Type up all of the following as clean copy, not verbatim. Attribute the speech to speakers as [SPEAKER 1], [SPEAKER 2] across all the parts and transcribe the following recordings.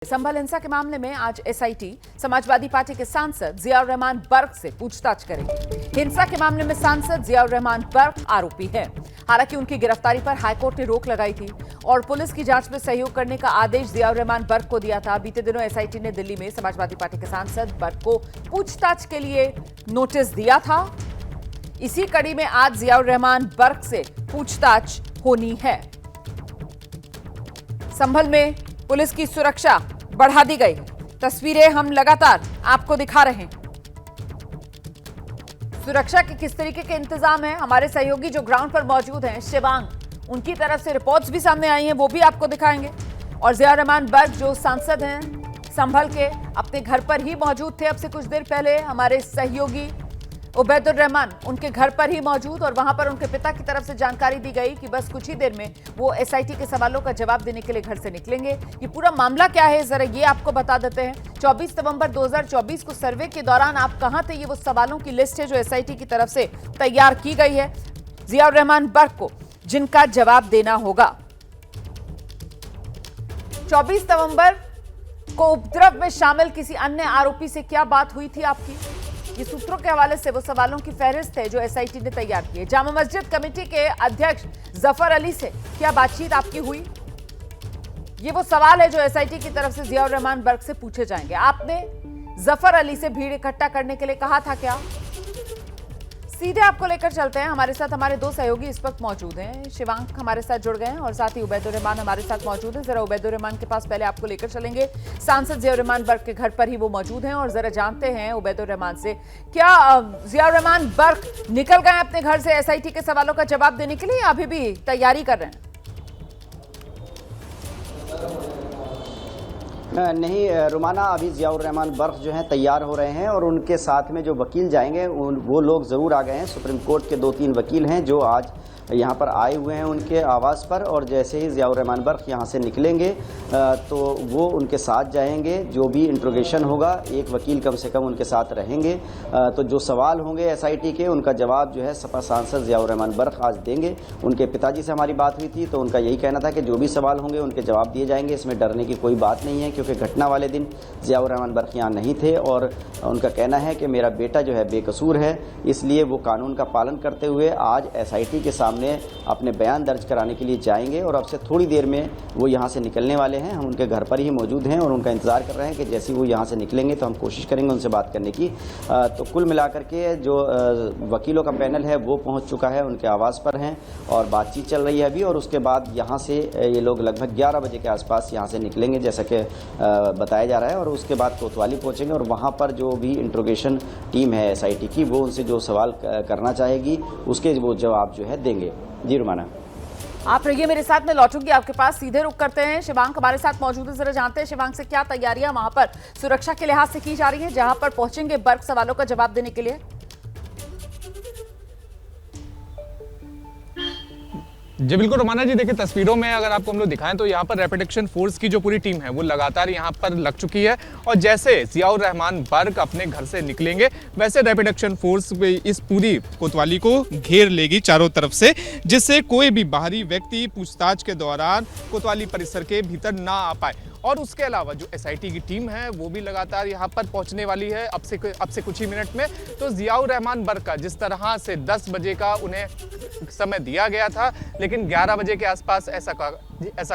[SPEAKER 1] संभल हिंसा के मामले में आज एसआईटी समाजवादी पार्टी के सांसद जियाउर रहमान बर्क से पूछताछ करेगी। हिंसा के मामले में सांसद जियाउर रहमान बर्क आरोपी है। हालांकि उनकी गिरफ्तारी पर हाईकोर्ट ने रोक लगाई थी और पुलिस की जांच में सहयोग करने का आदेश जियाउर रहमान बर्क को दिया था। बीते दिनों एसआईटी ने दिल्ली में समाजवादी पार्टी के सांसद बर्क को पूछताछ के लिए नोटिस दिया था। इसी कड़ी में आज जियाउर रहमान बर्क से पूछताछ होनी है। संभल में पुलिस की सुरक्षा बढ़ा दी गई। तस्वीरें हम लगातार आपको दिखा रहे हैं। सुरक्षा के किस तरीके के इंतजाम है, हमारे सहयोगी जो ग्राउंड पर मौजूद हैं शिवांग, उनकी तरफ से रिपोर्ट्स भी सामने आई हैं, वो भी आपको दिखाएंगे। और जियाउर रहमान बर्क जो सांसद हैं संभल के, अपने घर पर ही मौजूद थे। अब से कुछ देर पहले हमारे सहयोगी उबैदुर रहमान उनके घर पर ही मौजूद, और वहां पर उनके पिता की तरफ से जानकारी दी गई कि बस कुछ ही देर में वो एसआईटी के सवालों का जवाब देने के लिए घर से निकलेंगे। ये पूरा मामला क्या है जरा ये आपको बता देते हैं। 24 नवंबर 2024 को सर्वे के दौरान आप कहां थे, ये वो सवालों की लिस्ट है जो एसआईटी की तरफ से तैयार की गई है जियाउर रहमान बर्क को, जिनका जवाब देना होगा। 24 नवंबर को उपद्रव में शामिल किसी अन्य आरोपी से क्या बात हुई थी आपकी? ये सूत्रों के हवाले से वो सवालों की फहरिस्त है जो एसआईटी ने तैयार की है। जामा मस्जिद कमेटी के अध्यक्ष जफर अली से क्या बातचीत आपकी हुई? ये वो सवाल है जो एसआईटी की तरफ से जियाउर रहमान बर्क से पूछे जाएंगे। आपने जफर अली से भीड़ इकट्ठा करने के लिए कहा था क्या? सीधे आपको लेकर चलते हैं। हमारे साथ हमारे दो सहयोगी इस वक्त मौजूद हैं। शिवांक हमारे साथ जुड़ गए हैं और साथ ही उबैदुर रहमान हमारे साथ मौजूद हैं। जरा उबैदुर रहमान के पास पहले आपको लेकर चलेंगे। सांसद जियाउर रहमान बर्क के घर पर ही वो मौजूद हैं और जरा जानते हैं उबैदुर रहमान से, क्या जियाउर रहमान बर्क निकल गए अपने घर से एसआईटी के सवालों का जवाब देने के लिए, अभी भी तैयारी कर रहे हैं?
[SPEAKER 2] नहीं रुमाना, अभी जियाउर रहमान बर्क जो हैं तैयार हो रहे हैं और उनके साथ में जो वकील जाएंगे वो लोग ज़रूर आ गए हैं। सुप्रीम कोर्ट के 2-3 वकील हैं जो आज यहाँ पर आए हुए हैं उनके आवास पर, और जैसे ही जियाउर रहमान बर्क यहाँ से निकलेंगे तो वो उनके साथ जाएंगे। जो भी इंट्रोगेशन होगा एक वकील कम से कम उनके साथ रहेंगे। तो जो सवाल होंगे एसआईटी के, उनका जवाब जो है सपा सांसद जियाउर रहमान बर्क आज देंगे। उनके पिताजी से हमारी बात हुई थी तो उनका यही कहना था कि जो भी सवाल होंगे उनके जवाब दिए जाएंगे। इसमें डरने की कोई बात नहीं है क्योंकि घटना वाले दिन जियाउर रहमान बर्क यहाँ नहीं थे और उनका कहना है कि मेरा बेटा जो है बेकसूर है, इसलिए वो कानून का पालन करते हुए आज एसआईटी के सामने अपने बयान दर्ज कराने के लिए जाएंगे। और अब से थोड़ी देर में वो यहाँ से निकलने वाले हैं। हम उनके घर पर ही मौजूद हैं और उनका इंतजार कर रहे हैं कि जैसे वो यहाँ से निकलेंगे तो हम कोशिश करेंगे उनसे बात करने की। तो कुल मिलाकर के जो वकीलों का पैनल है वो पहुँच चुका है, उनके आवास पर हैं और बातचीत चल रही है अभी। और उसके बाद यहाँ से ये लोग लगभग 11 बजे के आसपास यहाँ से निकलेंगे जैसा कि बताया जा रहा है, और उसके बाद कोतवाली पहुँचेंगे और वहाँ पर जो भी इंट्रोगेशन टीम है एसआईटी की वो उनसे जो सवाल करना चाहेगी उसके वो जवाब जो है देंगे। जी रुमाना,
[SPEAKER 1] आप रहिए मेरे साथ, में लौटूंगी आपके पास। सीधे रुक करते हैं। शिवांक हमारे साथ मौजूद है, जरा जानते हैं शिवांक से क्या तैयारियां वहां पर सुरक्षा के लिहाज से की जा रही है जहां पर पहुंचेंगे बर्क सवालों का जवाब देने के लिए।
[SPEAKER 3] जी बिल्कुल रोमाना जी, देखिए तस्वीरों में अगर आपको हम लोग दिखाएं तो यहाँ पर रैपिड एक्शन फोर्स की जो पूरी टीम है वो लगातार यहाँ पर लग चुकी है। और जैसे जियाउर रहमान बर्क अपने घर से निकलेंगे वैसे रैपिड एक्शन फोर्स इस पूरी कोतवाली को घेर लेगी चारों तरफ से, जिससे कोई भी बाहरी व्यक्ति पूछताछ के दौरान कोतवाली परिसर के भीतर ना आ पाए। और उसके अलावा जो एसआईटी की टीम है वो भी लगातार यहाँ पर पहुँचने वाली है अब से कुछ ही मिनट में। तो जियाउर रहमान बर्क का जिस तरह से 10 बजे का उन्हें समय दिया गया था, लेकिन 11 बजे के आसपास ऐसा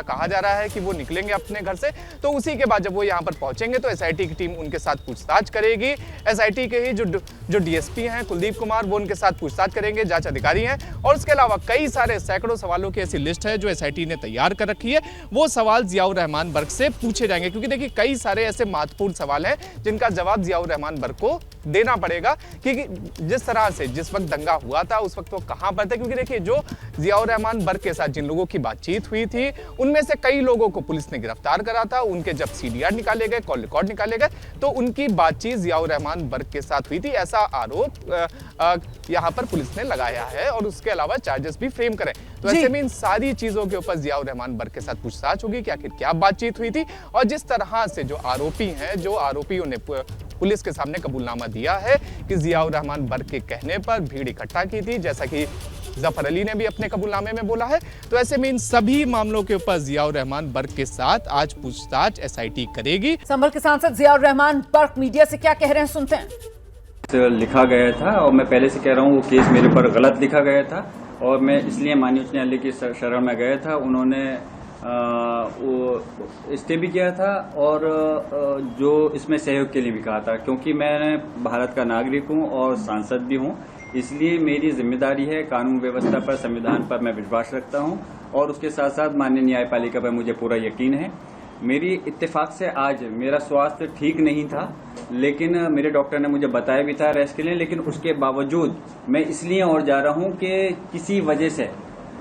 [SPEAKER 3] कहा जा रहा है कि वो निकलेंगे अपने घर से। तो उसी के बाद जब वो यहाँ पर पहुँचेंगे तो एसआईटी की टीम उनके साथ पूछताछ करेगी। एसआईटी के ही जो डीएसपी हैं कुलदीप कुमार, वो उनके साथ पूछताछ करेंगे, जांच अधिकारी हैं। और उसके अलावा कई सारे सैकड़ों सवालों की ऐसी लिस्ट है जो एसआईटी ने तैयार कर रखी है। वो सवाल जियाउर रहमान बर्क से पूछे जाएंगे क्योंकि देखिए कई सारे ऐसे महत्वपूर्ण सवाल हैं जिनका जवाब जियाउर रहमान बर्क को देना पड़ेगा। क्योंकि जिस तरह से जिस वक्त दंगा हुआ था उस वक्त वो कहां पर थे, क्योंकि देखिए जो जियाउर रहमान बर्क के साथ जिन लोगों की बातचीत हुई थी उनमें से कई लोगों को पुलिस ने गिरफ्तार करा था। उनके जब सीडीआर निकाले गए, कॉल रिकॉर्ड निकाले गए तो उनकी बातचीत जियाउर रहमान बर्क के साथ हुई थी, ऐसा आरोप यहाँ पर पुलिस ने लगाया है। और उसके अलावा चार्जेस भी फ्रेम करें। तो ऐसे में इन सारी चीजों के ऊपर जियाउर रहमान बर्क के साथ पूछताछ होगी कि आखिर क्या बातचीत हुई थी। और जिस तरह से जो आरोपियों ने पुलिस के सामने कबूलनामा दिया है कि जियाउर रहमान बर्क के कहने पर भीड़ इकट्ठा की थी, जैसा कि जफर अली ने भी अपने कबूलनामे में बोला है। तो ऐसे में इन सभी मामलों के ऊपर जियाउर रहमान बर्क के साथ आज पूछताछ एसआईटी करेगी।
[SPEAKER 1] संभल के सांसद जियाउर रहमान बर्क मीडिया से क्या कह रहे हैं, सुनते हैं।
[SPEAKER 4] लिखा गया था और मैं पहले से कह रहा हूँ वो केस मेरे पर गलत लिखा गया था और मैं इसलिए माननीय उच्च न्यायालय की शरण में गया था। उन्होंने वो स्टे भी किया था और जो इसमें सहयोग के लिए भी कहा था, क्योंकि मैं भारत का नागरिक हूं और सांसद भी हूं, इसलिए मेरी जिम्मेदारी है कानून व्यवस्था पर, संविधान पर मैं विश्वास रखता हूं और उसके साथ साथ माननीय न्यायपालिका पर मुझे पूरा यकीन है। मेरी इत्तेफाक से आज मेरा स्वास्थ्य ठीक नहीं था, लेकिन मेरे डॉक्टर ने मुझे बताया भी था रेस्ट के लिए, लेकिन उसके बावजूद मैं इसलिए और जा रहा हूं कि किसी वजह से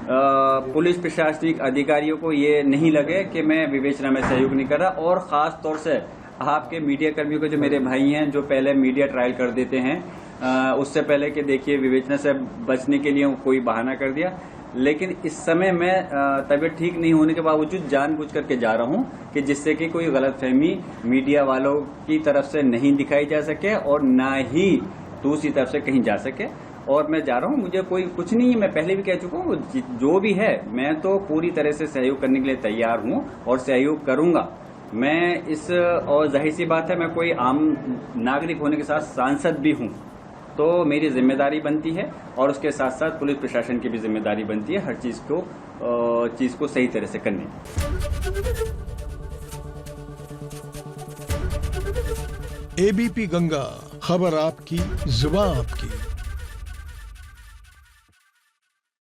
[SPEAKER 4] पुलिस प्रशासनिक अधिकारियों को ये नहीं लगे कि मैं विवेचना में सहयोग नहीं कर रहा। और खास तौर से आपके मीडिया कर्मियों को, जो मेरे भाई हैं, जो पहले मीडिया ट्रायल कर देते हैं, उससे पहले कि देखिए विवेचना से बचने के लिए कोई बहाना कर दिया, लेकिन इस समय मैं तबीयत ठीक नहीं होने के बावजूद जानबूझ करके जा रहा हूं कि जिससे कि कोई गलतफहमी मीडिया वालों की तरफ से नहीं दिखाई जा सके और ना ही दूसरी तरफ से कहीं जा सके। और मैं जा रहा हूं, मुझे कोई कुछ नहीं है, मैं पहले भी कह चुका हूं, जो भी है मैं तो पूरी तरह से सहयोग करने के लिए तैयार हूं और सहयोग करूंगा मैं। इस और जाहिर सी बात है, मैं कोई आम नागरिक होने के साथ सांसद भी हूं, तो मेरी जिम्मेदारी बनती है और उसके साथ साथ पुलिस प्रशासन की भी जिम्मेदारी बनती है हर चीज को सही तरह से करने।
[SPEAKER 5] एबीपी गंगा, खबर आपकी, जुबान आपकी।